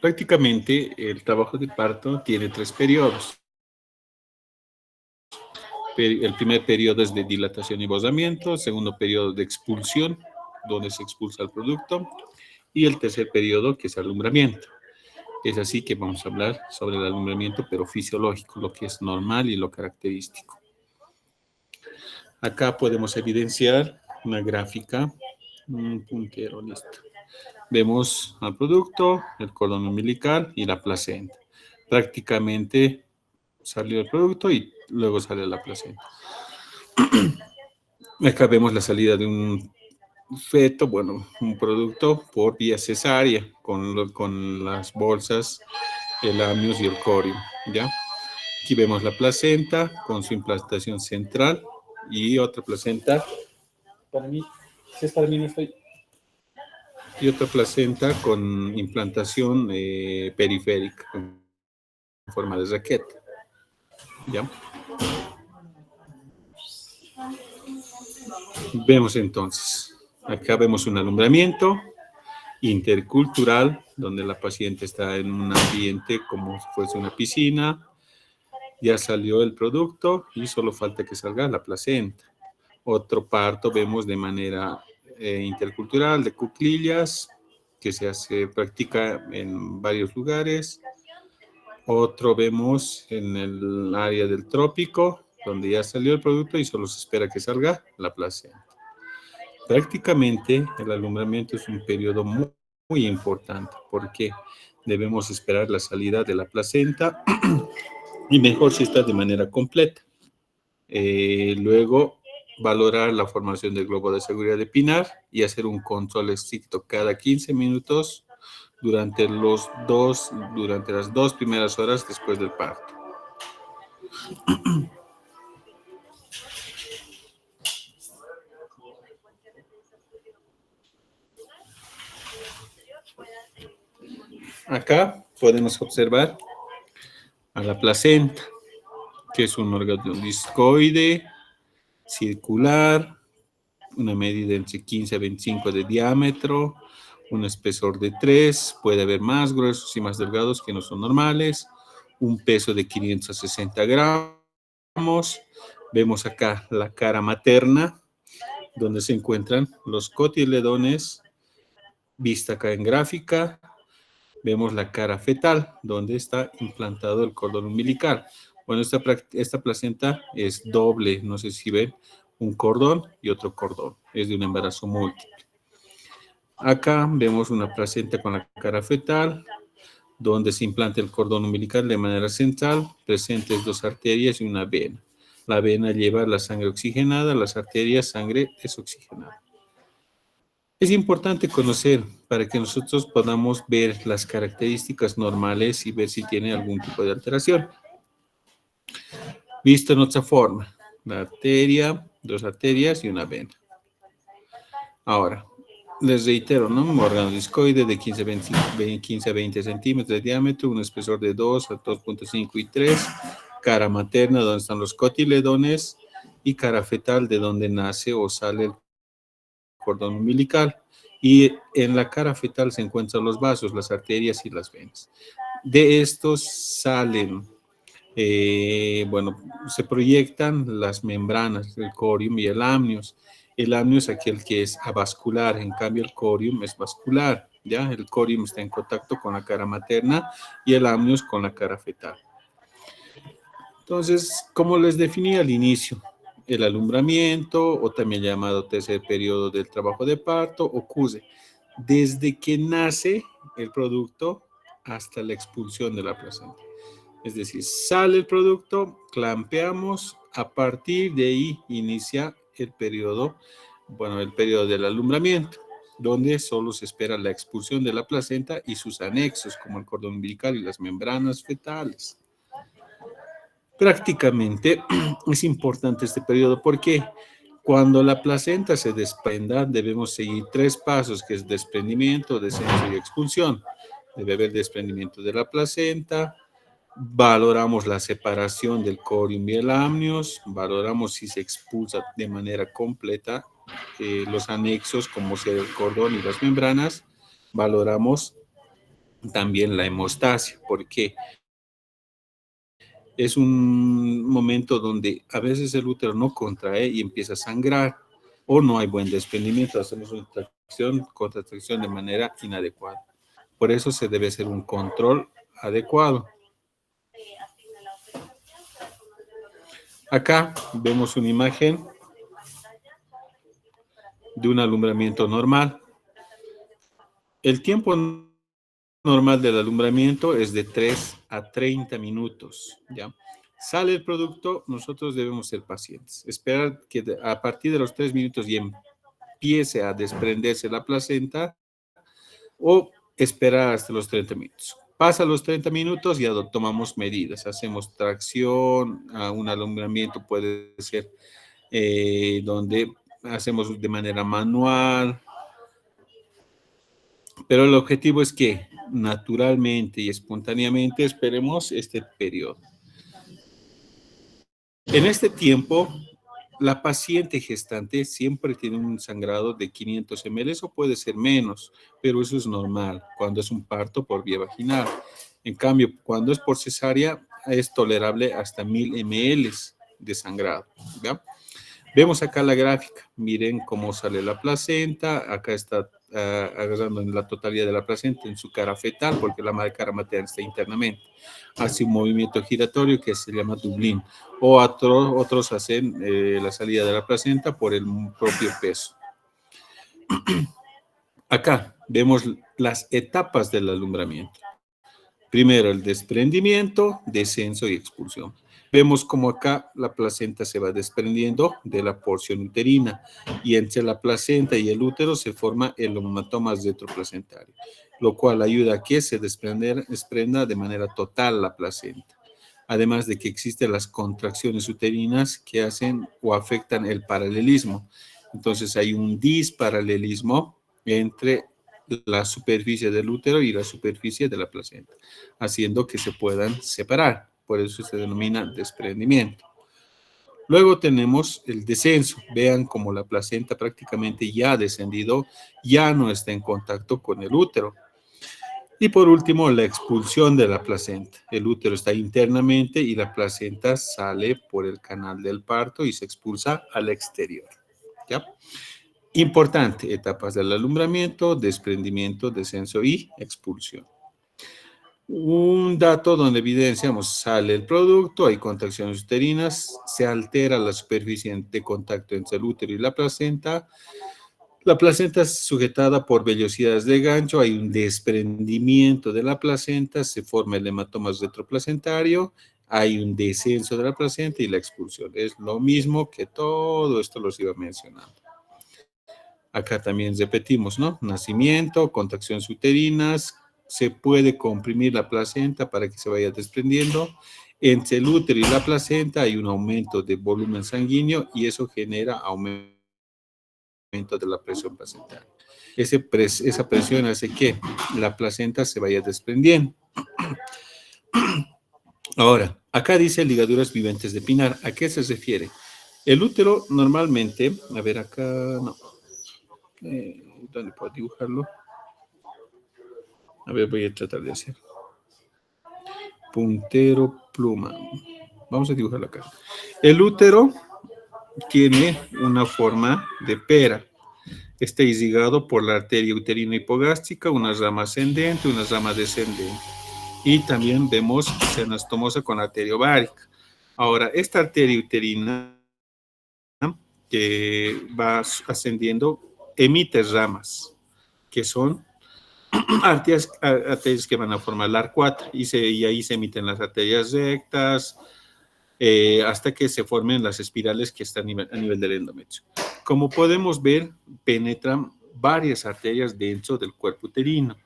Prácticamente el trabajo de parto tiene tres periodos. El primer periodo es de dilatación y bosamiento, el segundo periodo de expulsión, donde se expulsa el producto, y el tercer periodo, que es alumbramiento. Es así que vamos a hablar sobre el alumbramiento, pero fisiológico, lo que es normal y lo característico. Acá podemos evidenciar una gráfica, un puntero, listo. Vemos al producto, el cordón umbilical y la placenta. Prácticamente salió el producto y luego sale la placenta. Acá vemos la salida de un feto, bueno, un producto por vía cesárea con las bolsas, el amnios y el corium, ¿ya? Aquí vemos la placenta con su implantación central y otra placenta, para mí, si es para mí no estoy, y otra placenta con implantación periférica en forma de raqueta, ¿ya? Vemos entonces, acá vemos un alumbramiento intercultural, donde la paciente está en un ambiente como si fuese una piscina, ya salió el producto y solo falta que salga la placenta. Otro parto vemos de manera intercultural de cuclillas, que practica en varios lugares. Otro vemos en el área del trópico, donde ya salió el producto y solo se espera que salga la placenta. Prácticamente el alumbramiento es un periodo muy importante porque debemos esperar la salida de la placenta y mejor si está de manera completa. Luego, valorar la formación del globo de seguridad de Pinar y hacer un control estricto cada 15 minutos durante las 2 primeras horas después del parto. Acá podemos observar a la placenta, que es un órgano discoide, circular, una medida entre 15 a 25 de diámetro, un espesor de 3, puede haber más gruesos y más delgados que no son normales, un peso de 560 gramos. Vemos acá la cara materna, donde se encuentran los cotiledones, vista acá en gráfica. Vemos la cara fetal, donde está implantado el cordón umbilical. Bueno, esta placenta es doble, no sé si ven, un cordón y otro cordón. Es de un embarazo múltiple. Acá vemos una placenta con la cara fetal, donde se implanta el cordón umbilical de manera central, presentes 2 arterias y una vena. La vena lleva la sangre oxigenada, las arterias sangre desoxigenada. Es importante conocer para que nosotros podamos ver las características normales y ver si tiene algún tipo de alteración. Visto en otra forma, la arteria, 2 arterias y una vena. Ahora, les reitero, ¿no? Un órgano discoide de 15 a 20 centímetros de diámetro, un espesor de 2 a 2.5 y 3, cara materna donde están los cotiledones y cara fetal de donde nace o sale el cordón umbilical. Y en la cara fetal se encuentran los vasos, las arterias y las venas. De estos salen, se proyectan las membranas, el corium y el amnios. El amnio es aquel que es avascular, en cambio el corium es vascular, ¿ya? El corium está en contacto con la cara materna y el amnios con la cara fetal. Entonces, como les definí al inicio, el alumbramiento, o también llamado tercer periodo del trabajo de parto, ocurre desde que nace el producto hasta la expulsión de la placenta. Es decir, sale el producto, clampeamos, a partir de ahí inicia el periodo del alumbramiento, donde solo se espera la expulsión de la placenta y sus anexos, como el cordón umbilical y las membranas fetales. Prácticamente es importante este periodo porque cuando la placenta se desprenda, debemos seguir 3 pasos, que es desprendimiento, descenso y expulsión. Debe haber desprendimiento de la placenta, valoramos la separación del corium y el amnios, valoramos si se expulsa de manera completa los anexos, como sea el cordón y las membranas, valoramos también la hemostasia, porque es un momento donde a veces el útero no contrae y empieza a sangrar o no hay buen desprendimiento, hacemos una contracción de manera inadecuada. Por eso se debe hacer un control adecuado. Acá vemos una imagen de un alumbramiento normal. El tiempo normal del alumbramiento es de 3 a 30 minutos, ¿ya? Sale el producto, nosotros debemos ser pacientes. Esperar que a partir de los 3 minutos ya empiece a desprenderse la placenta o esperar hasta los 30 minutos. Pasa los 30 minutos y ya tomamos medidas. Hacemos tracción, un alumbramiento puede ser donde hacemos de manera manual, pero el objetivo es que naturalmente y espontáneamente esperemos este periodo. En este tiempo, la paciente gestante siempre tiene un sangrado de 500 ml o puede ser menos, pero eso es normal cuando es un parto por vía vaginal. En cambio, cuando es por cesárea, es tolerable hasta 1000 ml de sangrado, ¿ya? Vemos acá la gráfica, miren cómo sale la placenta, acá está agarrando en la totalidad de la placenta en su cara fetal, porque la cara materna está internamente. Hace un movimiento giratorio que se llama Dublín, o otros hacen la salida de la placenta por el propio peso. Acá vemos las etapas del alumbramiento. Primero el desprendimiento, descenso y expulsión. Vemos como acá la placenta se va desprendiendo de la porción uterina y entre la placenta y el útero se forma el hematoma retroplacentario, lo cual ayuda a que se desprenda de manera total la placenta. Además de que existen las contracciones uterinas que hacen o afectan el paralelismo. Entonces hay un disparalelismo entre la superficie del útero y la superficie de la placenta, haciendo que se puedan separar. Por eso se denomina desprendimiento. Luego tenemos el descenso. Vean como la placenta prácticamente ya ha descendido, ya no está en contacto con el útero. Y por último, la expulsión de la placenta. El útero está internamente y la placenta sale por el canal del parto y se expulsa al exterior. ¿Ya? Importante, etapas del alumbramiento, desprendimiento, descenso y expulsión. Un dato donde evidenciamos, sale el producto, hay contracciones uterinas, se altera la superficie de contacto entre el útero y la placenta es sujetada por vellosidades de gancho, hay un desprendimiento de la placenta, se forma el hematoma retroplacentario, hay un descenso de la placenta y la expulsión. Es lo mismo que todo esto los iba mencionando. Acá también repetimos, ¿no? Nacimiento, contracciones uterinas, se puede comprimir la placenta para que se vaya desprendiendo. Entre el útero y la placenta hay un aumento de volumen sanguíneo y eso genera aumento de la presión placentaria. Esa presión hace que la placenta se vaya desprendiendo. Ahora, acá dice ligaduras viventes de Pinar. ¿A qué se refiere? El útero normalmente, a ver acá, no. ¿Dónde puedo dibujarlo? A ver, voy a tratar de hacer. Puntero, pluma. Vamos a dibujarlo acá. El útero tiene una forma de pera. Está irrigado por la arteria uterina hipogástrica, una rama ascendente, una rama descendente. Y también vemos anastomosa con arteria ovárica. Ahora, esta arteria uterina que va ascendiendo emite ramas, que son arterias que van a formar la arcuata, y ahí se emiten las arterias rectas, hasta que se formen las espirales que están a nivel del endometrio. Como podemos ver, penetran varias arterias dentro del cuerpo uterino.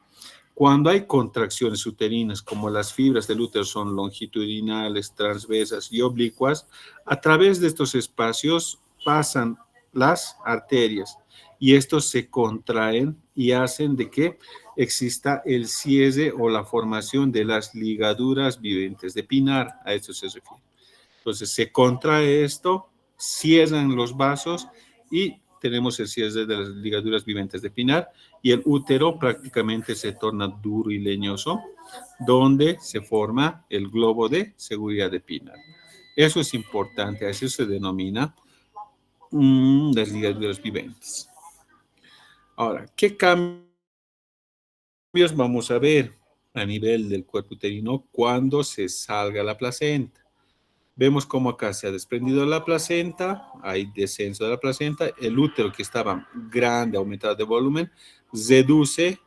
Cuando hay contracciones uterinas, como las fibras del útero son longitudinales, transversas y oblicuas, a través de estos espacios pasan las arterias y estos se contraen y hacen de que exista el cierre o la formación de las ligaduras viventes de Pinar. A esto se refiere. Entonces se contrae esto, cierran los vasos y tenemos el cierre de las ligaduras viventes de Pinar y el útero prácticamente se torna duro y leñoso, donde se forma el globo de seguridad de Pinner. Eso es importante, eso se denomina las ligaduras viventes. Ahora, ¿qué cambios vamos a ver a nivel del cuerpo uterino cuando se salga la placenta? Vemos cómo acá se ha desprendido la placenta, hay descenso de la placenta, el útero que estaba grande, aumentado de volumen, reduce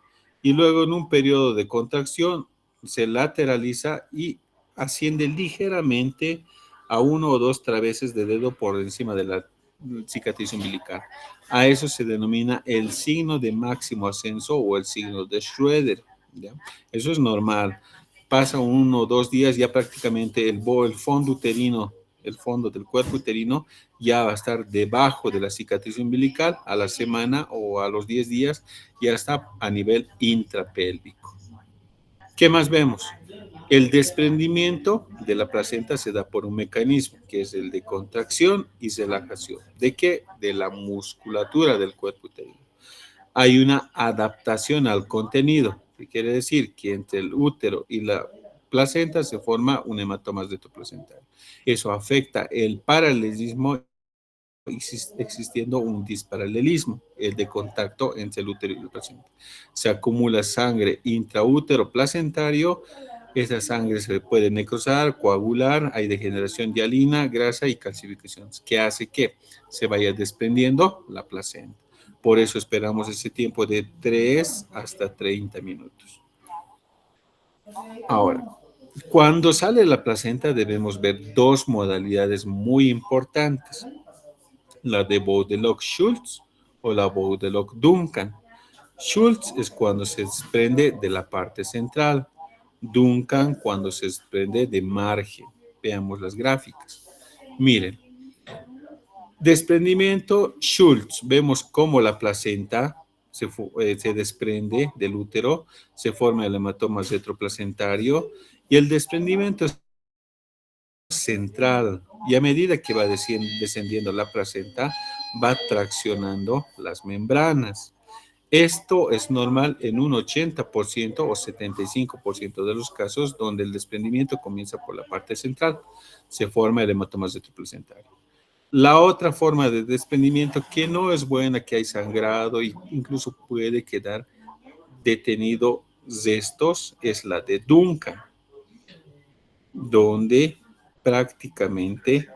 y luego en un periodo de contracción se lateraliza y asciende ligeramente a 1 o 2 traveses de dedo por encima de la cicatriz umbilical. A eso se denomina el signo de máximo ascenso o el signo de Schroeder, ¿ya? Eso es normal. Pasa 1 o 2 días, ya prácticamente el fondo uterino, el fondo del cuerpo uterino, ya va a estar debajo de la cicatriz umbilical. A la semana o a los 10 días ya está a nivel intrapélvico. ¿Qué más vemos? El desprendimiento de la placenta se da por un mecanismo que es el de contracción y relajación. ¿De qué? De la musculatura del cuerpo uterino. Hay una adaptación al contenido, que quiere decir que entre el útero y la placenta se forma un hematoma retroplacentario. Eso afecta el paralelismo, existiendo un disparalelismo, el de contacto entre el útero y la placenta. Se acumula sangre intraútero placentario, esa sangre se puede necrosar, coagular, hay degeneración de hialina, grasa y calcificación, que hace que se vaya desprendiendo la placenta. Por eso esperamos ese tiempo de 3 hasta 30 minutos. Ahora, cuando sale la placenta debemos ver dos modalidades muy importantes, la de Bode-Lock-Schultz o la Bode-Lock-Duncan. Schultz es cuando se desprende de la parte central, Duncan cuando se desprende de margen. Veamos las gráficas. Miren, desprendimiento Schultz, vemos cómo la placenta se desprende del útero, se forma el hematoma retroplacentario y el desprendimiento central, y a medida que va descendiendo la placenta, va traccionando las membranas. Esto es normal en un 80% o 75% de los casos donde el desprendimiento comienza por la parte central, se forma el hematoma retroplacentario. La otra forma de desprendimiento que no es buena, que hay sangrado e incluso puede quedar detenido restos, es la de Duncan, donde prácticamente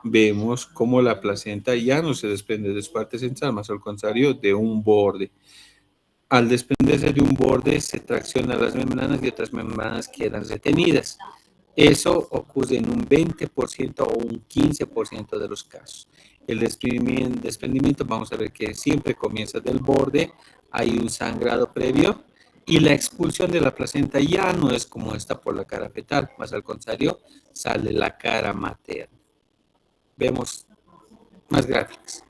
vemos cómo la placenta ya no se desprende de su parte central, más al contrario, de un borde. Al desprenderse de un borde, se traccionan las membranas y otras membranas quedan retenidas. Eso ocurre en un 20% o un 15% de los casos. El desprendimiento, vamos a ver que siempre comienza del borde, hay un sangrado previo y la expulsión de la placenta ya no es como esta por la cara fetal, más al contrario, sale la cara materna. Vemos más gráficas.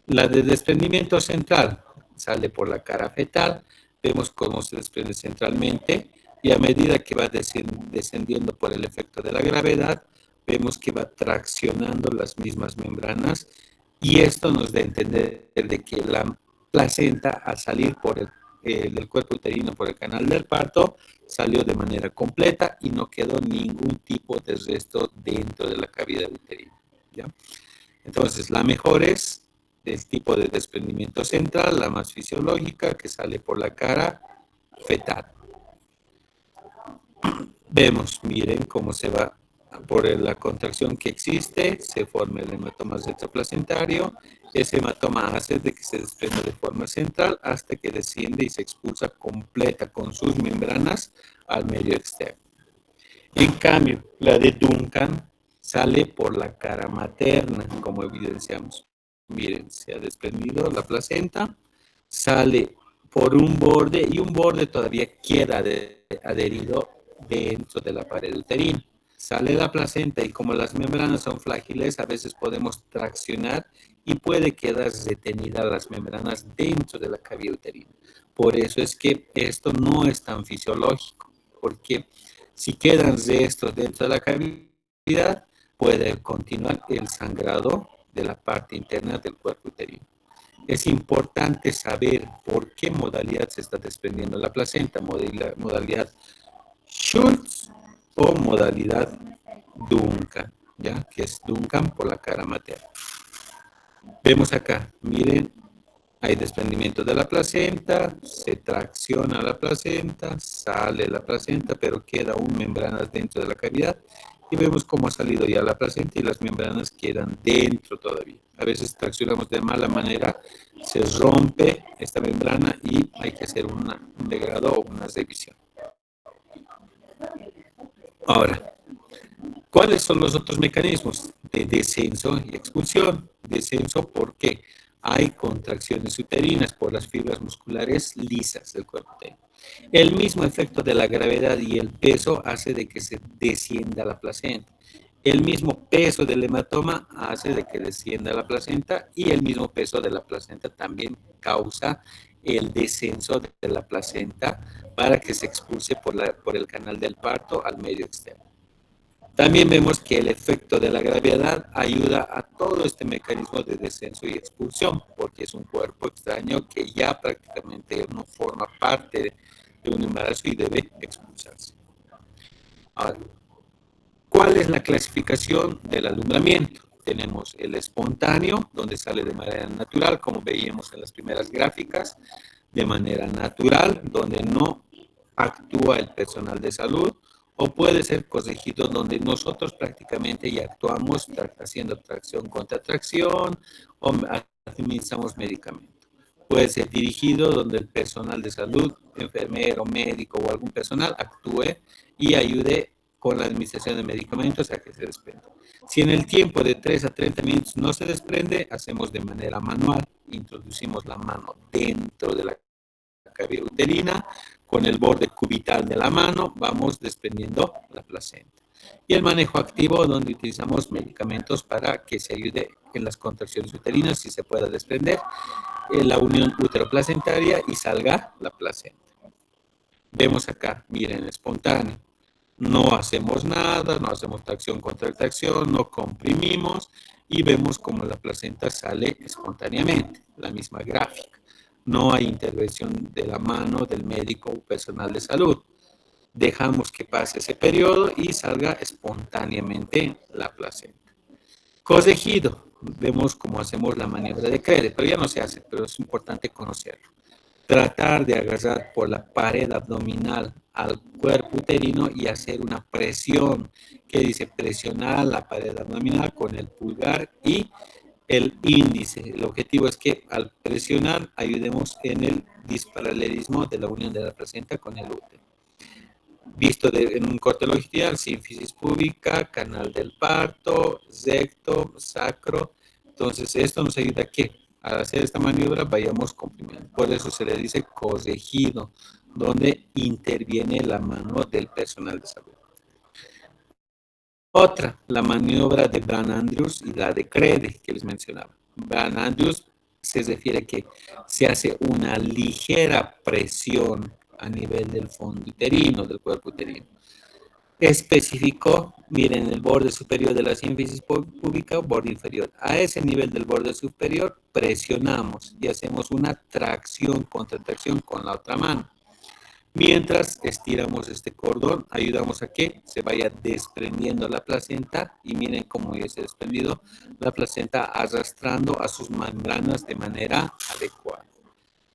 La de desprendimiento central sale por la cara fetal, vemos cómo se desprende centralmente y a medida que va descendiendo por el efecto de la gravedad, vemos que va traccionando las mismas membranas y esto nos da a entender de que la placenta al salir por el cuerpo uterino por el canal del parto salió de manera completa y no quedó ningún tipo de resto dentro de la cavidad uterina, ¿ya? Entonces, la mejor es el tipo de desprendimiento central, la más fisiológica, que sale por la cara fetal. Vemos, miren cómo se va por la contracción que existe, se forma el hematoma retroplacentario, ese hematoma hace de que se desprenda de forma central hasta que desciende y se expulsa completa con sus membranas al medio externo. En cambio, la de Duncan sale por la cara materna, como evidenciamos. Miren, se ha desprendido la placenta, sale por un borde y un borde todavía queda adherido dentro de la pared uterina. Sale la placenta y como las membranas son frágiles, a veces podemos traccionar y puede quedar retenida las membranas dentro de la cavidad uterina. Por eso es que esto no es tan fisiológico, porque si quedan restos dentro de la cavidad, puede continuar el sangrado de la parte interna del cuerpo uterino. es importante saber por qué modalidad se está desprendiendo la placenta, modalidad Schultz o modalidad Duncan, ¿ya? Que es Duncan por la cara materna. Vemos acá, miren, hay desprendimiento de la placenta, se tracciona la placenta, sale la placenta, pero queda aún membranas dentro de la cavidad. Y vemos cómo ha salido ya la placenta y las membranas quedan dentro todavía. A veces traccionamos de mala manera, se rompe esta membrana y hay que hacer un degrado o una revisión. Ahora, ¿cuáles son los otros mecanismos de descenso y expulsión? Descenso porque hay contracciones uterinas por las fibras musculares lisas del cuerpo uterino. El mismo efecto de la gravedad y el peso hace de que se descienda la placenta. El mismo peso del hematoma hace de que descienda la placenta y el mismo peso de la placenta también causa el descenso de la placenta para que se expulse por el canal del parto al medio externo. También vemos que el efecto de la gravedad ayuda a todo este mecanismo de descenso y expulsión, porque es un cuerpo extraño que ya prácticamente no forma parte de un embarazo y debe expulsarse. Ahora, ¿cuál es la clasificación del alumbramiento? Tenemos el espontáneo, donde sale de manera natural, como veíamos en las primeras gráficas, de manera natural, donde no actúa el personal de salud, o puede ser corregido donde nosotros prácticamente ya actuamos haciendo tracción contra tracción o administramos medicamento. Puede ser dirigido donde el personal de salud, enfermero, médico o algún personal actúe y ayude con la administración de medicamentos a que se desprenda. Si en el tiempo de 3 a 30 minutos no se desprende, hacemos de manera manual, introducimos la mano dentro de la cavidad uterina, con el borde cubital de la mano vamos desprendiendo la placenta. Y el manejo activo, donde utilizamos medicamentos para que se ayude en las contracciones uterinas y se pueda desprender la unión uteroplacentaria y salga la placenta. Vemos acá, miren, espontáneo. No hacemos nada, no hacemos tracción contra tracción, no comprimimos y vemos cómo la placenta sale espontáneamente, la misma gráfica. No hay intervención de la mano del médico o personal de salud. Dejamos que pase ese periodo y salga espontáneamente la placenta. Corregido, vemos cómo hacemos la maniobra de Crede, pero ya no se hace, pero es importante conocerlo. Tratar de agarrar por la pared abdominal al cuerpo uterino y hacer una presión, que dice presionar la pared abdominal con el pulgar y el índice. El objetivo es que al presionar ayudemos en el disparalelismo de la unión de la placenta con el útero. Visto en un corte longitudinal, sínfisis púbica, canal del parto, recto, sacro. Entonces, esto nos ayuda a que al hacer esta maniobra vayamos comprimiendo. Por eso se le dice corregido, donde interviene la mano del personal de salud. Otra, la maniobra de Brandt-Andrews y la de Crede, que les mencionaba. Brandt-Andrews se refiere a que se hace una ligera presión a nivel del fondo uterino, del cuerpo uterino. Especificó, miren, el borde superior de la sínfisis púbica, borde inferior. A ese nivel del borde superior presionamos y hacemos una tracción, contracción con la otra mano. Mientras estiramos este cordón, ayudamos a que se vaya desprendiendo la placenta y miren cómo ya se ha desprendido la placenta arrastrando a sus membranas de manera adecuada.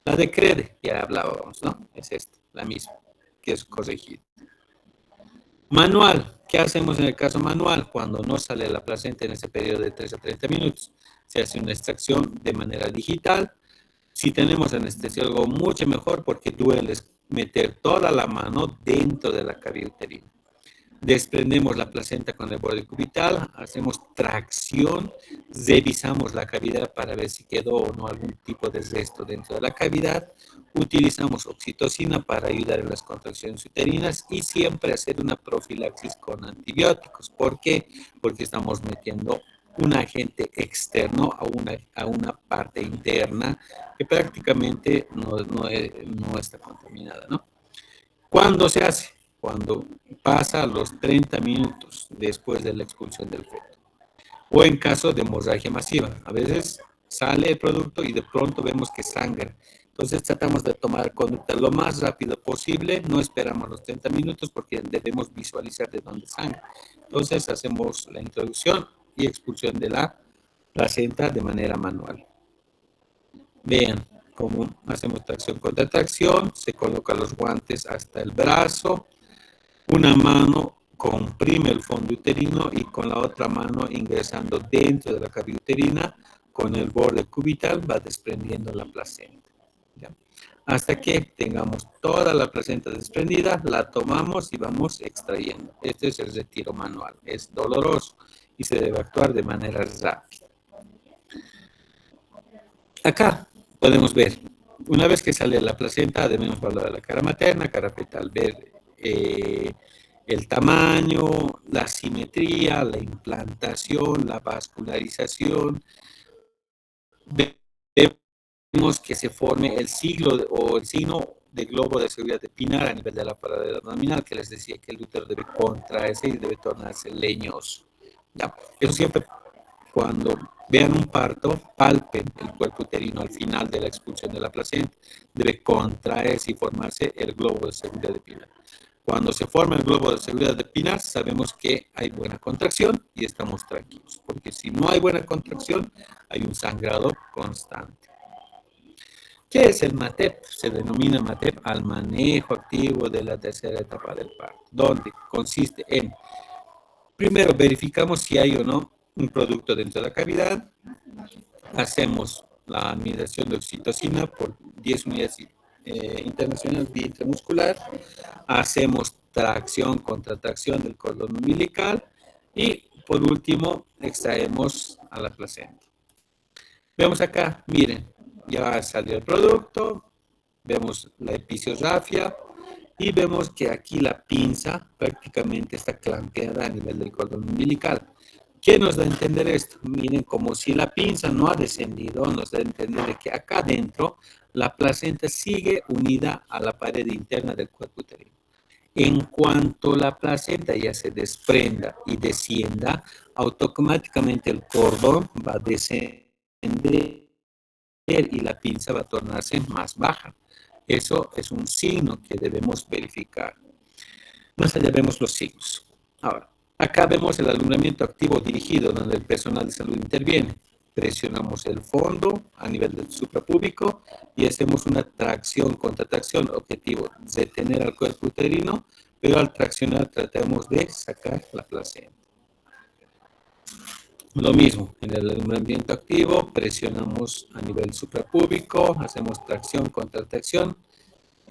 La de Crede, ya hablábamos, ¿no? Es esta, la misma, que es corregida. Manual, ¿qué hacemos en el caso manual? Cuando no sale la placenta en ese periodo de 3 a 30 minutos, se hace una extracción de manera digital. Si tenemos anestesiólogo, mucho mejor porque duele meter toda la mano dentro de la cavidad uterina. Desprendemos la placenta con el borde cubital, hacemos tracción, revisamos la cavidad para ver si quedó o no algún tipo de resto dentro de la cavidad, utilizamos oxitocina para ayudar en las contracciones uterinas y siempre hacer una profilaxis con antibióticos. ¿Por qué? Porque estamos metiendo un agente externo a una parte interna que prácticamente no está contaminada, ¿no? ¿Cuándo se hace? Cuando pasa los 30 minutos después de la expulsión del feto. O en caso de hemorragia masiva. A veces sale el producto y de pronto vemos que sangra. Entonces tratamos de tomar conducta lo más rápido posible, no esperamos los 30 minutos porque debemos visualizar de dónde sangra. Entonces hacemos la introducción y expulsión de la placenta de manera manual. Vean cómo hacemos tracción contra tracción, se colocan los guantes hasta el brazo, una mano comprime el fondo uterino y con la otra mano ingresando dentro de la cavidad uterina, con el borde cubital va desprendiendo la placenta. ¿Ya? Hasta que tengamos toda la placenta desprendida, la tomamos y vamos extrayendo. Este es el retiro manual, es doloroso y se debe actuar de manera rápida. Acá podemos ver, una vez que sale la placenta, debemos valorar la cara materna, cara fetal, ver el tamaño, la simetría, la implantación, la vascularización. Vemos que se forme el signo o el signo de globo de seguridad de Pinar a nivel de la paradera abdominal, que les decía que el útero debe contraerse y debe tornarse leñoso. ¿Ya? Eso siempre cuando vean un parto, palpen el cuerpo uterino al final de la expulsión de la placenta. Debe contraerse y formarse el globo de seguridad de Pinar. Cuando se forma el globo de seguridad de Pinar, sabemos que hay buena contracción y estamos tranquilos, porque si no hay buena contracción, hay un sangrado constante. ¿Qué es el MATEP? Se denomina MATEP al manejo activo de la tercera etapa del parto, donde consiste en, primero verificamos si hay o no un producto dentro de la cavidad, hacemos la administración de oxitocina por 10 unidades internacionales vía intramuscular, hacemos tracción contra tracción del cordón umbilical y por último extraemos a la placenta. Vemos acá, miren, ya salió el producto, vemos la episiorrafia y vemos que aquí la pinza prácticamente está clampeada a nivel del cordón umbilical. ¿Qué nos da a entender esto? Miren, como si la pinza no ha descendido, nos da a entender que acá adentro la placenta sigue unida a la pared interna del cuerpo uterino. En cuanto la placenta ya se desprenda y descienda, automáticamente el cordón va a descender y la pinza va a tornarse más baja. Eso es un signo que debemos verificar. Más allá vemos los signos. Ahora, acá vemos el alumbramiento activo dirigido, donde el personal de salud interviene. Presionamos el fondo a nivel del suprapúbico y hacemos una tracción contra tracción, objetivo detener al cuerpo uterino, pero al traccionar tratamos de sacar la placenta. Lo mismo, en el alumbramiento activo presionamos a nivel suprapúbico, hacemos tracción contra tracción,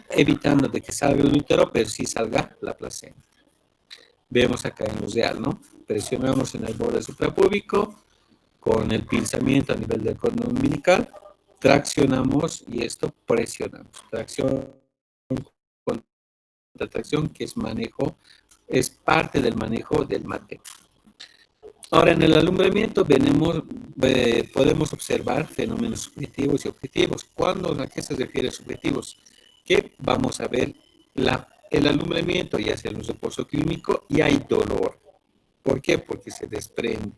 evitando de que salga el útero, pero sí salga la placenta. Vemos acá en lo real, ¿no? Presionamos en el borde suprapúbico con el pinzamiento a nivel del cordón umbilical, traccionamos y esto presionamos. Tracción contra tracción, que es manejo, es parte del manejo del MATEP. Ahora, en el alumbramiento podemos observar fenómenos subjetivos y objetivos. ¿A qué se refiere subjetivos? Que vamos a ver el alumbramiento, ya sea en un reposo clínico, y hay dolor. ¿Por qué? Porque se desprende.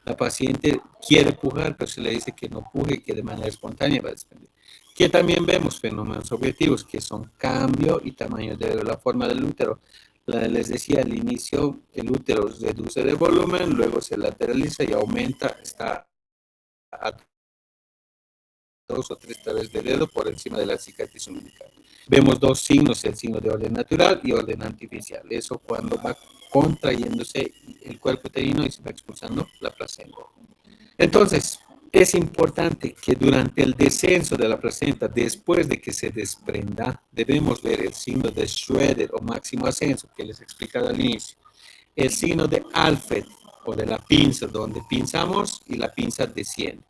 La paciente quiere pujar, pero se le dice que no puje y que de manera espontánea va a desprender. Que también vemos fenómenos objetivos, que son cambio y tamaño de la forma del útero. Les decía al inicio, el útero reduce de volumen, luego se lateraliza y aumenta, está a 2 o 3 tablas de dedo por encima de la cicatriz umbilical. Vemos dos signos, el signo de orden natural y orden artificial. Eso cuando va contrayéndose el cuerpo uterino y se va expulsando la placenta. Entonces, es importante que durante el descenso de la placenta, después de que se desprenda, debemos ver el signo de Schroeder o máximo ascenso, que les explicaba al inicio. El signo de Alfred o de la pinza, donde pinzamos y la pinza desciende.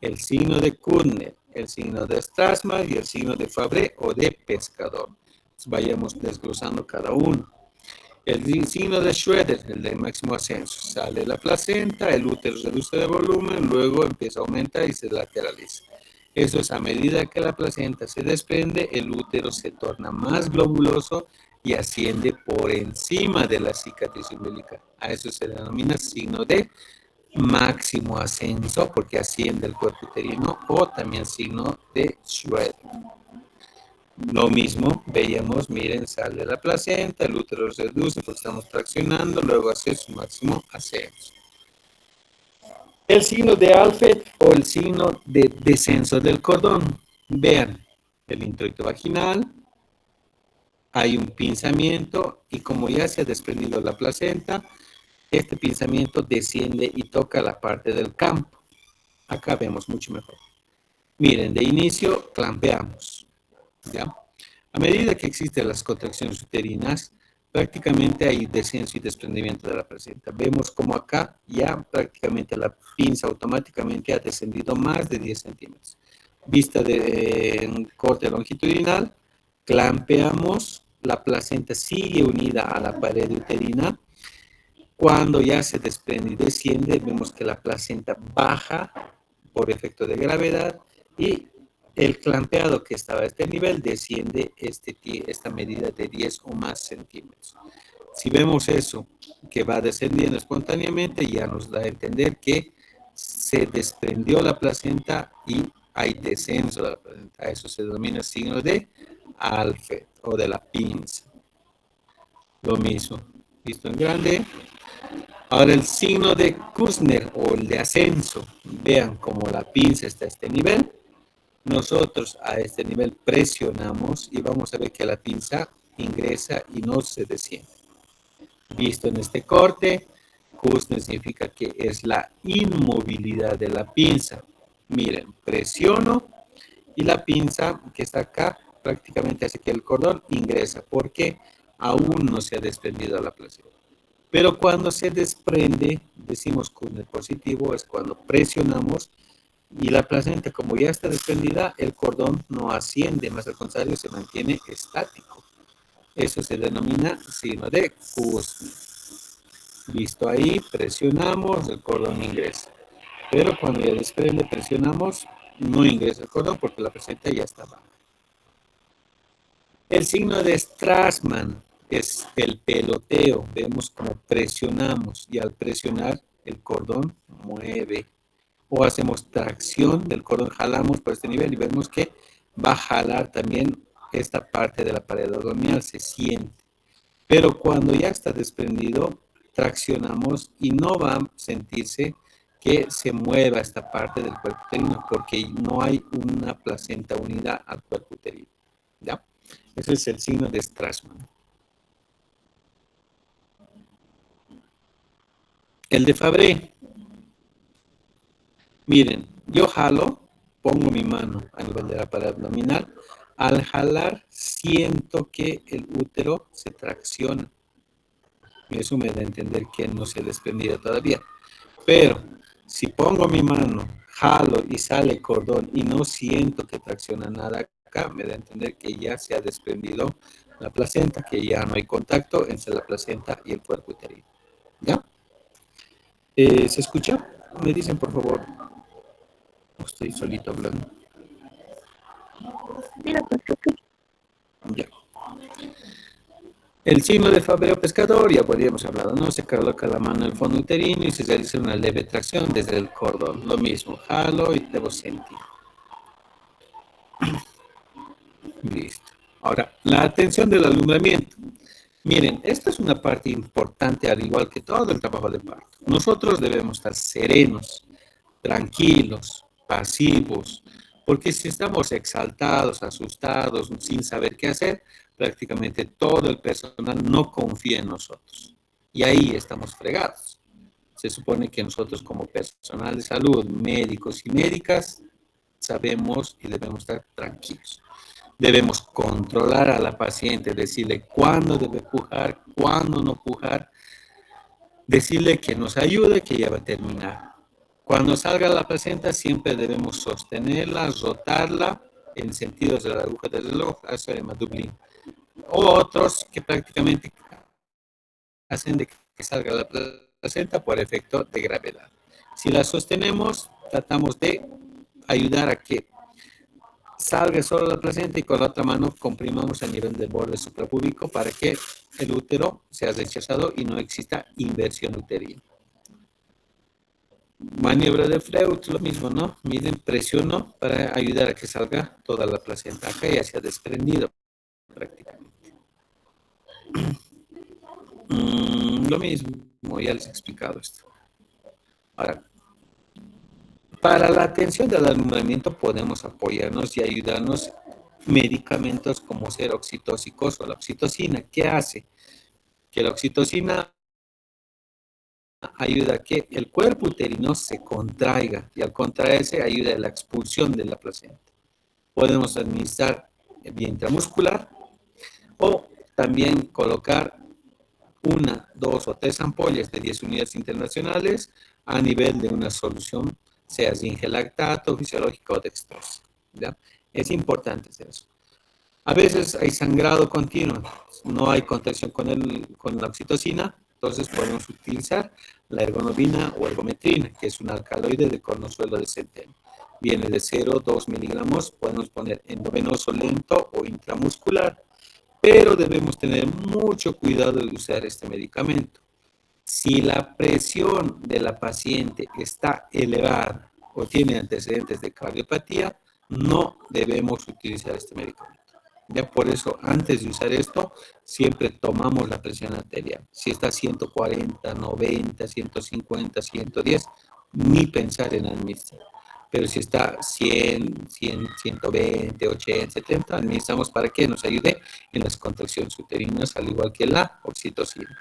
El signo de Kuttner, el signo de Strassmann y el signo de Fabre o de pescador. Vayamos desglosando cada uno. El signo de Schroeder, el de máximo ascenso, sale la placenta, el útero reduce de volumen, luego empieza a aumentar y se lateraliza. Eso es a medida que la placenta se desprende, el útero se torna más globuloso y asciende por encima de la cicatriz umbilical. A eso se denomina signo de máximo ascenso, porque asciende el cuerpo uterino, o también signo de Schroeder. Lo mismo, veíamos, miren, sale la placenta, el útero se reduce porque estamos traccionando, luego hace su máximo ascenso. El signo de Alfred o el signo de descenso del cordón. Vean, el introito vaginal, hay un pinzamiento y como ya se ha desprendido la placenta, este pinzamiento desciende y toca la parte del campo. Acá vemos mucho mejor. Miren, de inicio clampeamos, ¿ya? A medida que existen las contracciones uterinas, prácticamente hay descenso y desprendimiento de la placenta. Vemos como acá ya prácticamente la pinza automáticamente ha descendido más de 10 centímetros. Vista de corte longitudinal, clampeamos, la placenta sigue unida a la pared uterina. Cuando ya se desprende y desciende, vemos que la placenta baja por efecto de gravedad y el clampeado que estaba a este nivel desciende esta medida de 10 o más centímetros. Si vemos eso que va descendiendo espontáneamente, ya nos da a entender que se desprendió la placenta y hay descenso de la placenta. Eso se denomina signo de Alfred o de la pinza. Lo mismo, visto en grande. Ahora el signo de Kushner o el de ascenso. Vean cómo la pinza está a este nivel. Nosotros a este nivel presionamos y vamos a ver que la pinza ingresa y no se desciende. Visto en este corte, Kushner significa que es la inmovilidad de la pinza. Miren, presiono y la pinza que está acá prácticamente hace que el cordón ingresa porque aún no se ha desprendido la placenta. Pero cuando se desprende, decimos Kushner positivo, es cuando presionamos y la placenta, como ya está desprendida, el cordón no asciende, más al contrario, se mantiene estático. Eso se denomina signo de Kushner. Listo ahí, presionamos, el cordón ingresa. Pero cuando ya desprende, presionamos, no ingresa el cordón porque la placenta ya está baja. El signo de Strassmann es el peloteo. Vemos como presionamos y al presionar el cordón mueve. O hacemos tracción del cordón, jalamos por este nivel y vemos que va a jalar también esta parte de la pared abdominal, se siente. Pero cuando ya está desprendido, traccionamos y no va a sentirse que se mueva esta parte del cuerpo uterino porque no hay una placenta unida al cuerpo uterino. ¿Ya? Ese es el signo de Strassmann. El de Fabry. Miren, yo jalo, pongo mi mano a nivel de la pared abdominal. Al jalar, siento que el útero se tracciona. Eso me da a entender que no se ha desprendido todavía. Pero si pongo mi mano, jalo y sale cordón y no siento que tracciona nada acá, me da a entender que ya se ha desprendido la placenta, que ya no hay contacto entre la placenta y el cuerpo uterino. ¿Ya? ¿Se escucha? Me dicen, por favor. Estoy solito hablando. Ya. El signo de Fabry pescador, ya podríamos hablar, ¿no? Se coloca la mano en el fondo uterino y se realiza una leve tracción desde el cordón. Lo mismo, jalo y debo sentir. Listo. Ahora, la atención del alumbramiento. Miren, esta es una parte importante, al igual que todo el trabajo de parto. Nosotros debemos estar serenos, tranquilos, pasivos, porque si estamos exaltados, asustados, sin saber qué hacer, prácticamente todo el personal no confía en nosotros. Y ahí estamos fregados. Se supone que nosotros como personal de salud, médicos y médicas, sabemos y debemos estar tranquilos. Debemos controlar a la paciente, decirle cuándo debe pujar, cuándo no pujar, decirle que nos ayude, que ya va a terminar. Cuando salga la placenta, siempre debemos sostenerla, rotarla en sentidos de la aguja del reloj, eso se llama Dublín. O otros que prácticamente hacen de que salga la placenta por efecto de gravedad. Si la sostenemos, tratamos de ayudar a que salga solo la placenta y con la otra mano comprimamos a nivel del borde suprapúbico para que el útero sea rechazado y no exista inversión uterina. Maniobra de Freud, lo mismo, ¿no? Miden, presiono para ayudar a que salga toda la placenta. Acá ya se ha desprendido prácticamente. Lo mismo, ya les he explicado esto. Ahora, para la atención del alumbramiento podemos apoyarnos y ayudarnos medicamentos como ser oxitóxicos o la oxitocina. ¿Qué hace? Que la oxitocina ayuda a que el cuerpo uterino se contraiga y al contraerse ayuda a la expulsión de la placenta. Podemos administrar vía intramuscular o también colocar 1, 2 o 3 ampollas de 10 unidades internacionales a nivel de una solución, sea zinc lactato, fisiológico o dextrosa. ¿Ya? Es importante hacer eso. A veces hay sangrado continuo, no hay contracción con la oxitocina, entonces podemos utilizar la ergonovina o ergometrina, que es un alcaloide de cornosuelo de centeno. Viene de 0,2 miligramos, podemos poner endovenoso lento o intramuscular, pero debemos tener mucho cuidado de usar este medicamento. Si la presión de la paciente está elevada o tiene antecedentes de cardiopatía, no debemos utilizar este medicamento. Ya por eso, antes de usar esto, siempre tomamos la presión arterial. Si está 140, 90, 150, 110, ni pensar en administrar. Pero si está 100, 100, 120, 80, 70, administramos para que nos ayude en las contracciones uterinas, al igual que la oxitocina.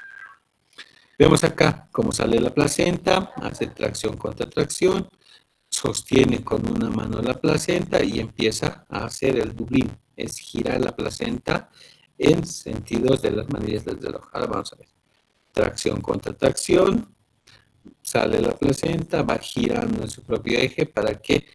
Vemos acá cómo sale la placenta, hace tracción contra tracción, sostiene con una mano la placenta y empieza a hacer el dublín, es girar la placenta en sentidos de las manillas del reloj. Ahora vamos a ver. Tracción contra tracción, sale la placenta, va girando en su propio eje para que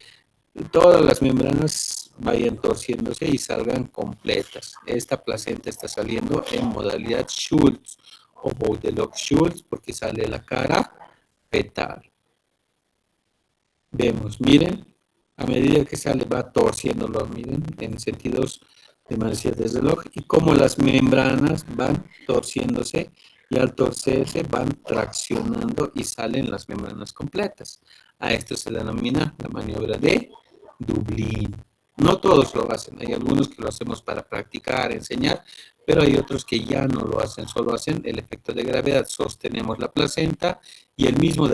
todas las membranas vayan torciéndose y salgan completas. Esta placenta está saliendo en modalidad Schultz o Boudelock-Schultz porque sale la cara fetal. Vemos, miren, a medida que sale va torciéndolo, miren, en sentidos de manecillas de reloj y como las membranas van torciéndose y al torcerse van traccionando y salen las membranas completas. A esto se denomina la maniobra de Dublín. No todos lo hacen, hay algunos que lo hacemos para practicar, enseñar, pero hay otros que ya no lo hacen, solo hacen el efecto de gravedad. Sostenemos la placenta y el mismo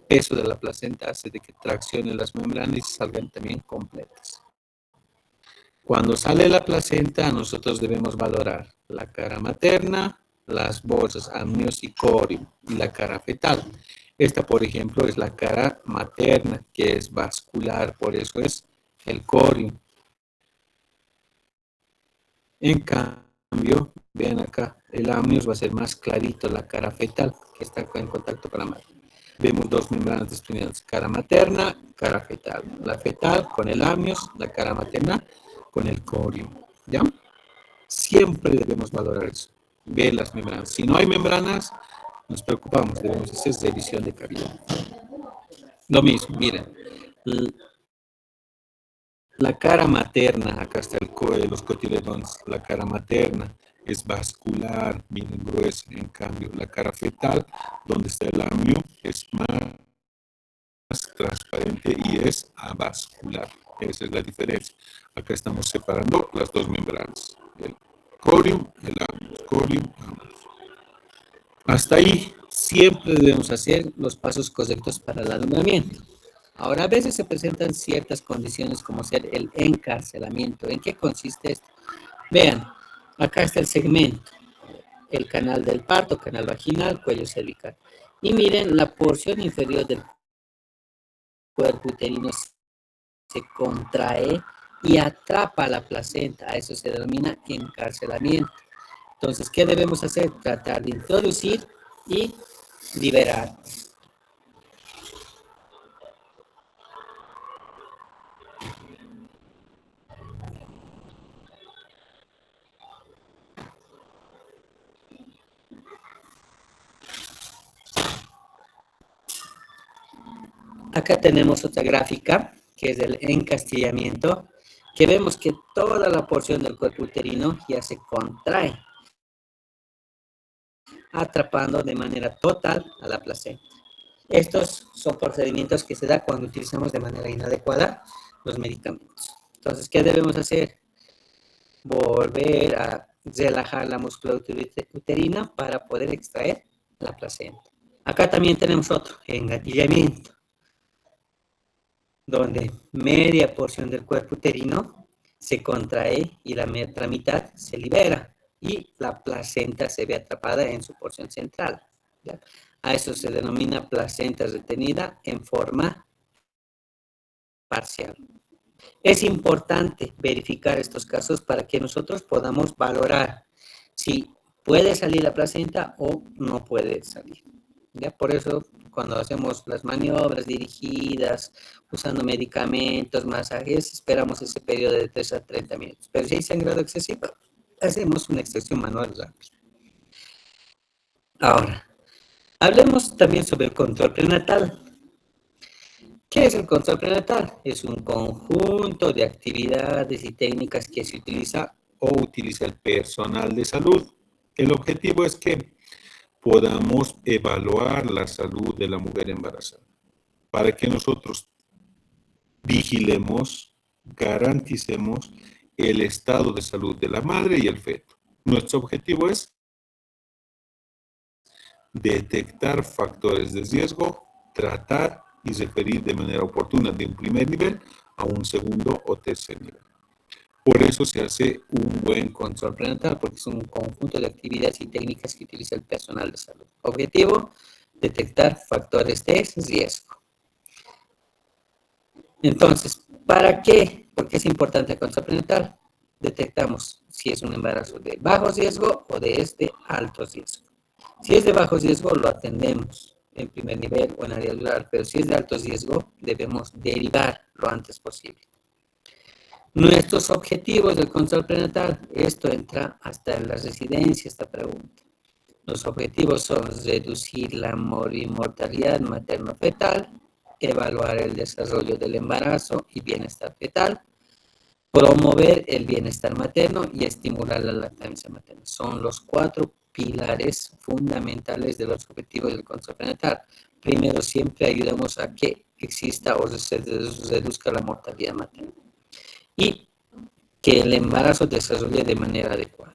peso de la placenta hace de que traccionen las membranas y salgan también completas. Cuando sale la placenta, nosotros debemos valorar la cara materna, las bolsas amnios y corium y la cara fetal. Esta, por ejemplo, es la cara materna, que es vascular, por eso es el corium. En cambio, vean acá, el amnios va a ser más clarito, la cara fetal, que está en contacto con la madre. Vemos 2 membranas desprendidas, cara materna, cara fetal. La fetal con el amnios, la cara materna con el corium. ¿Ya? Siempre debemos valorar eso. Ver las membranas. Si no hay membranas, nos preocupamos, debemos hacer revisión de cavidad. Lo mismo, miren. La cara materna, acá está los cotiledones, la cara materna es vascular, bien gruesa, en cambio la cara fetal, donde está el amnio, es más transparente y es avascular. Esa es la diferencia. Acá estamos separando las dos membranas, el corium, el amnios, corium, amnios. Hasta ahí siempre debemos hacer los pasos correctos para el alumbramiento. Ahora, a veces se presentan ciertas condiciones como ser el encarcelamiento. ¿En qué consiste esto? Vean, acá está el segmento, el canal del parto, canal vaginal, cuello cervical. Y miren, la porción inferior del cuerpo uterino se contrae y atrapa la placenta. A eso se denomina encarcelamiento. Entonces, ¿qué debemos hacer? Tratar de introducir y liberar. Acá tenemos otra gráfica, que es el encastillamiento, que vemos que toda la porción del cuerpo uterino ya se contrae, atrapando de manera total a la placenta. Estos son procedimientos que se da cuando utilizamos de manera inadecuada los medicamentos. Entonces, ¿qué debemos hacer? Volver a relajar la musculatura uterina para poder extraer la placenta. Acá también tenemos otro, engatillamiento, donde media porción del cuerpo uterino se contrae y la otra mitad se libera y la placenta se ve atrapada en su porción central. ¿Ya? A eso se denomina placenta retenida en forma parcial. Es importante verificar estos casos para que nosotros podamos valorar si puede salir la placenta o no puede salir. ¿Ya? Por eso, cuando hacemos las maniobras dirigidas, usando medicamentos, masajes, esperamos ese periodo de 3 a 30 minutos. Pero si hay sangrado excesivo, hacemos una extracción manual rápida. Ahora, hablemos también sobre el control prenatal. ¿Qué es el control prenatal? Es un conjunto de actividades y técnicas que se utiliza o utiliza el personal de salud. El objetivo es que podamos evaluar la salud de la mujer embarazada para que nosotros vigilemos, garanticemos el estado de salud de la madre y el feto. Nuestro objetivo es detectar factores de riesgo, tratar y referir de manera oportuna de un primer nivel a un segundo o tercer nivel. Por eso se hace un buen control prenatal, porque es un conjunto de actividades y técnicas que utiliza el personal de salud. Objetivo, detectar factores de riesgo. Entonces, ¿para qué? Porque es importante el control prenatal. Detectamos si es un embarazo de bajo riesgo o de alto riesgo. Si es de bajo riesgo, lo atendemos en primer nivel o en área rural, pero si es de alto riesgo, debemos derivar lo antes posible. Nuestros objetivos del control prenatal, esto entra hasta en la residencia, esta pregunta. Los objetivos son reducir la mortalidad materno-fetal, evaluar el desarrollo del embarazo y bienestar fetal, promover el bienestar materno y estimular la lactancia materna. Son los 4 pilares fundamentales de los objetivos del control prenatal. Primero, siempre ayudamos a que exista o se reduzca la mortalidad materna y que el embarazo desarrolle de manera adecuada.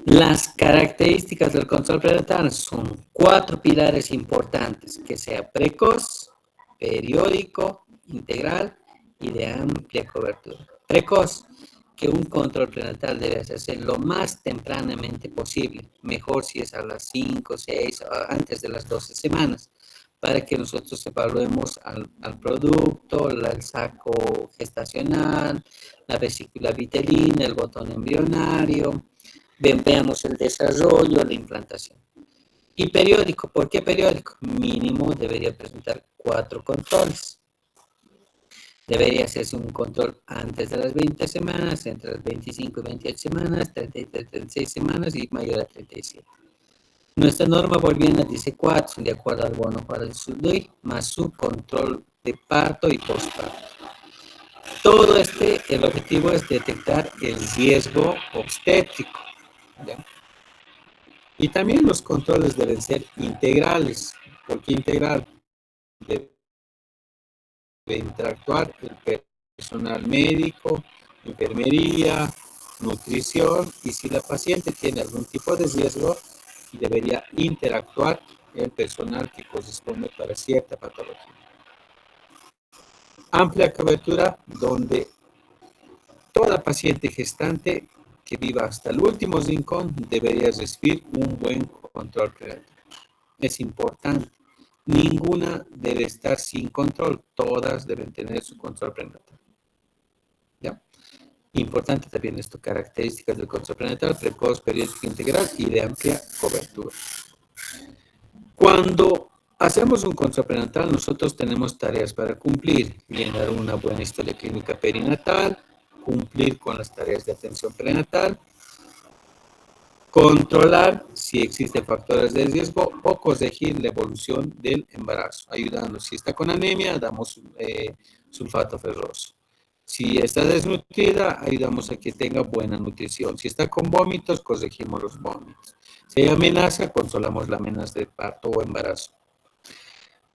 Las características del control prenatal son 4 pilares importantes: que sea precoz, periódico, integral y de amplia cobertura. Precoz, que un control prenatal debe hacerse lo más tempranamente posible, mejor si es a las 5, 6, antes de las 12 semanas, para que nosotros evaluemos al producto, el saco gestacional, la vesícula vitelina, el botón embrionario, veamos el desarrollo, la implantación. Y periódico, ¿por qué periódico? Mínimo debería presentar 4 controles. Debería hacerse un control antes de las 20 semanas, entre las 25 y 28 semanas, 33, 36 semanas y mayor a 37. Nuestra norma boliviana dice 4, de acuerdo al bono para el SUDOI, más su control de parto y postparto. Todo el objetivo es detectar el riesgo obstétrico, ¿ya? Y también los controles deben ser integrales. ¿Por qué integral? Debe interactuar el personal médico, enfermería, nutrición, y si la paciente tiene algún tipo de riesgo, debería interactuar el personal que corresponde para cierta patología. Amplia cobertura, donde toda paciente gestante que viva hasta el último rincón debería recibir un buen control prenatal. Es importante. Ninguna debe estar sin control. Todas deben tener su control prenatal. ¿Ya? Importante también esto, características del control prenatal: precoz, periódico, integral y de amplia cobertura. Cuando hacemos un control prenatal, nosotros tenemos tareas para cumplir: llenar una buena historia clínica perinatal, cumplir con las tareas de atención prenatal, controlar si existen factores de riesgo o corregir la evolución del embarazo, ayudando. Si está con anemia, damos sulfato ferroso. Si está desnutrida, ayudamos a que tenga buena nutrición. Si está con vómitos, corregimos los vómitos. Si hay amenaza, controlamos la amenaza de parto o embarazo.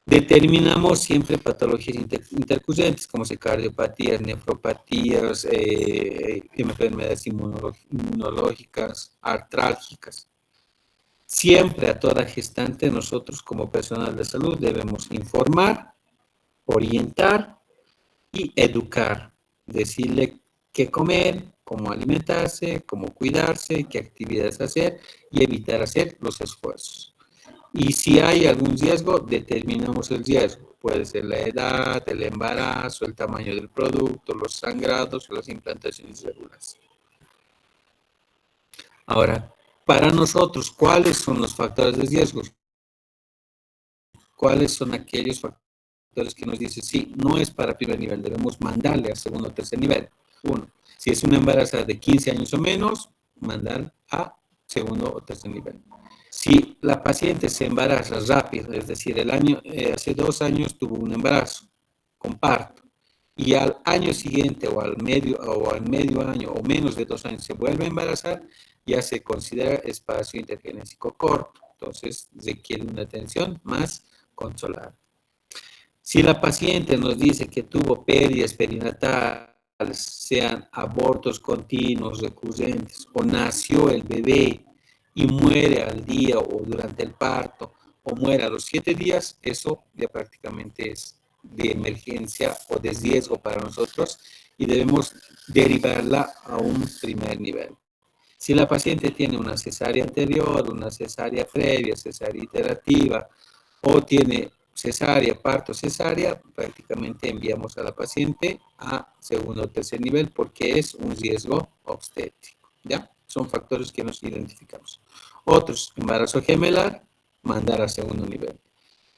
Determinamos siempre patologías intercurrentes, como cardiopatías, nefropatías, enfermedades inmunológicas, artrálgicas. Siempre a toda gestante nosotros como personal de salud debemos informar, orientar y educar. Decirle qué comer, cómo alimentarse, cómo cuidarse, qué actividades hacer y evitar hacer los esfuerzos. Y si hay algún riesgo, determinamos el riesgo. Puede ser la edad, el embarazo, el tamaño del producto, los sangrados o las implantaciones irregulares. Ahora, para nosotros, ¿cuáles son los factores de riesgo? ¿Cuáles son aquellos factores que nos dicen, sí, no es para primer nivel, debemos mandarle a segundo o tercer nivel? Uno, si es una embarazada de 15 años o menos, mandar a segundo o tercer nivel. Si la paciente se embaraza rápido, es decir, hace 2 años tuvo un embarazo con parto, y al año siguiente o al medio año o menos de 2 años se vuelve a embarazar, ya se considera espacio intergenésico corto. Entonces requiere una atención más controlada. Si la paciente nos dice que tuvo pérdidas perinatales, sean abortos continuos, recurrentes, o nació el bebé y muere al día o durante el parto, o muere a los 7 días, eso ya prácticamente es de emergencia o de riesgo para nosotros y debemos derivarla a un primer nivel. Si la paciente tiene una cesárea anterior, una cesárea previa, cesárea iterativa, o tiene cesárea, parto cesárea, prácticamente enviamos a la paciente a segundo o tercer nivel porque es un riesgo obstétrico, ¿ya? Son factores que nos identificamos. Otros, embarazo gemelar, mandar a segundo nivel.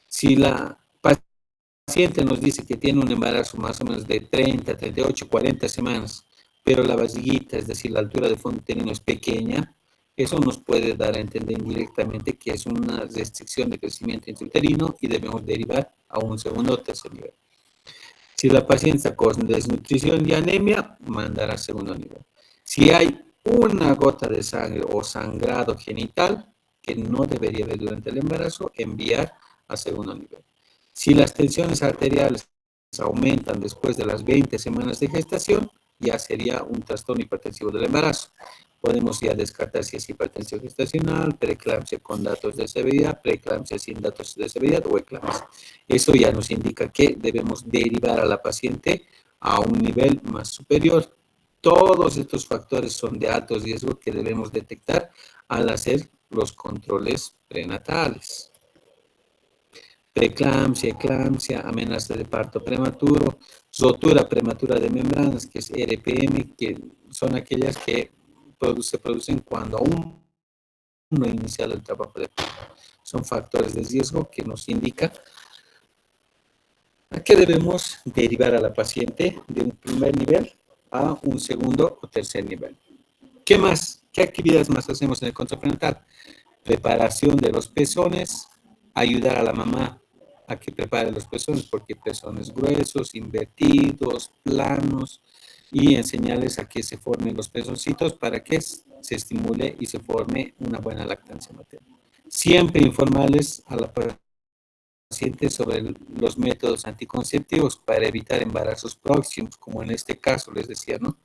Si la paciente nos dice que tiene un embarazo más o menos de 30, 38, 40 semanas, pero la vasiguita, es decir, la altura de fondo uterino es pequeña, eso nos puede dar a entender indirectamente que es una restricción de crecimiento intrauterino y debemos derivar a un segundo o tercer nivel. Si la paciente está con desnutrición y anemia, mandar a segundo nivel. Si hay una gota de sangre o sangrado genital, que no debería haber durante el embarazo, enviar a segundo nivel. Si las tensiones arteriales aumentan después de las 20 semanas de gestación, ya sería un trastorno hipertensivo del embarazo. Podemos ya descartar si es hipertensión gestacional, preeclampsia con datos de severidad, preeclampsia sin datos de severidad o eclampsia. Eso ya nos indica que debemos derivar a la paciente a un nivel más superior. Todos estos factores son de alto riesgo que debemos detectar al hacer los controles prenatales. Preeclampsia, eclampsia, amenaza de parto prematuro, rotura prematura de membranas, que es RPM, que son aquellas que se producen cuando aún no ha iniciado el trabajo de parto. Son factores de riesgo que nos indican a qué debemos derivar a la paciente de un primer nivel a un segundo o tercer nivel. ¿Qué más? ¿Qué actividades más hacemos en el control prenatal? Preparación de los pezones, ayudar a la mamá a que prepare los pezones, porque pezones gruesos, invertidos, planos, y enseñarles a que se formen los pezoncitos para que se estimule y se forme una buena lactancia materna. Siempre informarles a la paciente sobre los métodos anticonceptivos para evitar embarazos próximos, como en este caso les decía, ¿no?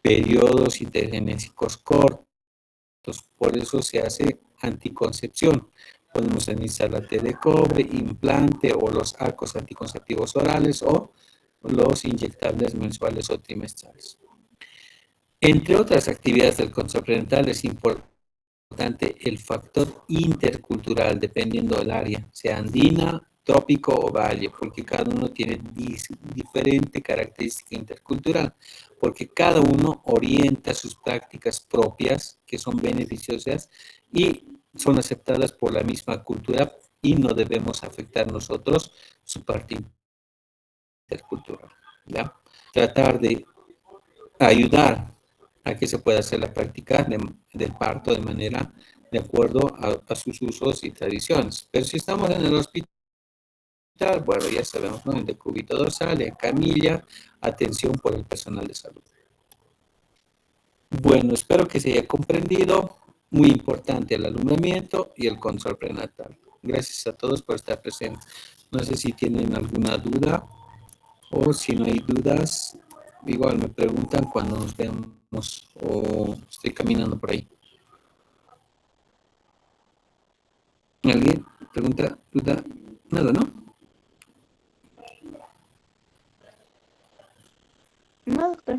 Periodos intergenésicos cortos, por eso se hace anticoncepción. Podemos utilizar la T de cobre, implante o los arcos anticonceptivos orales o los inyectables mensuales o trimestrales. Entre otras actividades del control prenatal es importante el factor intercultural, dependiendo del área, sea andina, trópico o valle, porque cada uno tiene diferente característica intercultural, porque cada uno orienta sus prácticas propias que son beneficiosas y son aceptadas por la misma cultura y no debemos afectar nosotros su parte intercultural, ¿ya? Tratar de ayudar a que se pueda hacer la práctica del parto de manera de acuerdo a sus usos y tradiciones. Pero si estamos en el hospital, bueno, ya sabemos, ¿no? En decúbito dorsal, en camilla, atención por el personal de salud. Bueno, espero que se haya comprendido. Muy importante el alumbramiento y el control prenatal. Gracias a todos por estar presentes. No sé si tienen alguna duda o si no hay dudas, igual me preguntan cuando nos veamos o estoy caminando por ahí. ¿Alguien? ¿Pregunta? ¿Duda? Nada, ¿no? No, doctor.